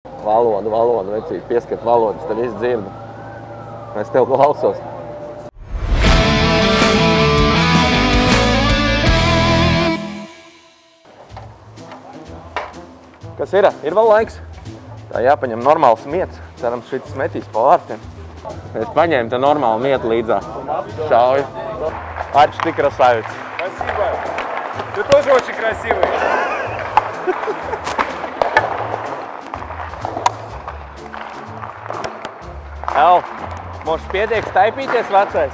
Valoda, vecīt, pieskat valodas, tad viss dzirdu. Es tev klausos. Kas ir? Ir vēl laiks? Tā jāpaņem normāls miets. Cerams, šitas metīs pa vārtiem. Es paņēmu te normālu mietu līdzā. Šauju. Arčs, ты красавец. Спасибо. Ты тоже очень красивый. Jau, mums pietiek staipīties vecais.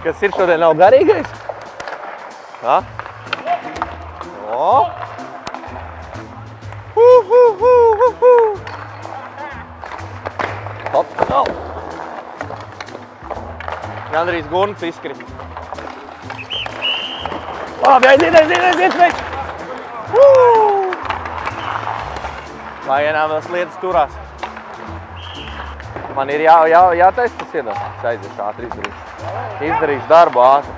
Kas ir šodien nav garīgais? Ha? O! Hop, hop! Gandrīz gurns izkrīt. Labi, aiziet, več! Vai vienāmās lietas turās. Man ir jātaisa tas iedod. Es aiziešu ātri izdarīšu. Izdarīšu darbu ātri.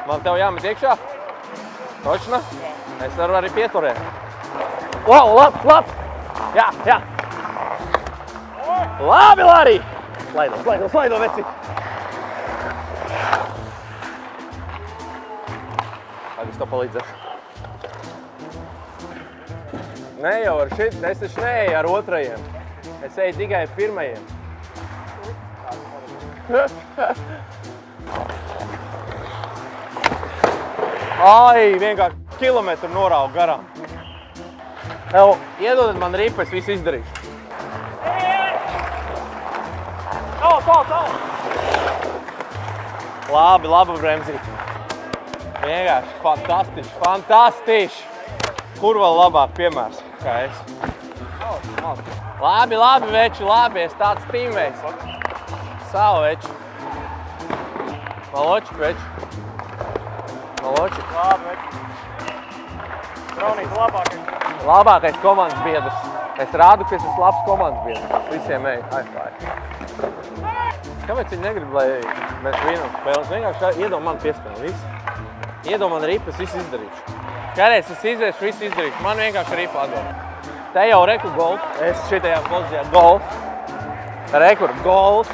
Man tev jāmet iekšā? Točna? Es varu arī pieturēt. Wow, labs! Jā! Labi, Lārī! Slaido, veci! Tagad es to palīdzēšu. Ne jau ar šit, es taču neeju ar otrajiem. Es eju tikai pirmajiem. Ai, vienkārši kilometru noraugu garām. Tev, iedodat man ripu, es visu izdarīšu. Labi, bremzīt. Vienkārši fantastiski. Kur vēl labāk piemērs, kā es? Labi, veči, es tāds tīmējs. Savu, veči. Maločik, veči. Maločik. Labi, veči. Traunīt labākais. Labākais komandas biedrs. Es rādu, ka es esmu labs komandas biedrs. Visiem eju. Aizklāju. Kāpēc viņi negrib, lai mēs vienam spēles? Vienkārši iedod man piespēli, visu. Iedod man ripu, es visu izdarīšu. Kādreiz es iziešu, visu izdarīšu. Man vienkārši ripu atdod. Te jau reku gols. Es šitajā pozīcijā gols. Rekur gols.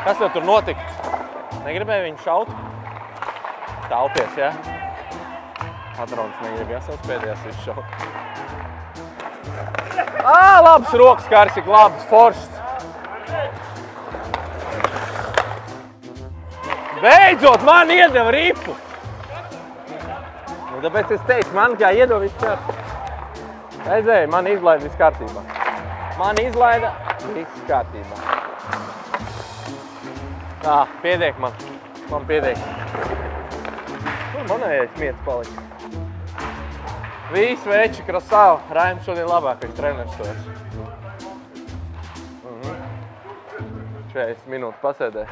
Kas tev tur notika? Negribēja viņu šaut? Taupies, ja? Patrons negrib, ja? Savs pēdējās visu šaut. Labs rokas, Karsik, labs, foršs. Beidzot, man iedeva ripu! Nu, tāpēc es teicu, man kā iedeva viss kārtībā. Aizēju, man izlaida viss kārtībā. Viss kārtībā. Tā, pietiek man. Man pietiek. Kur manējais miets palika? Viss veči, krasāv. Raims šodien labākais treneris to esi. 40 minūtes pasēdē.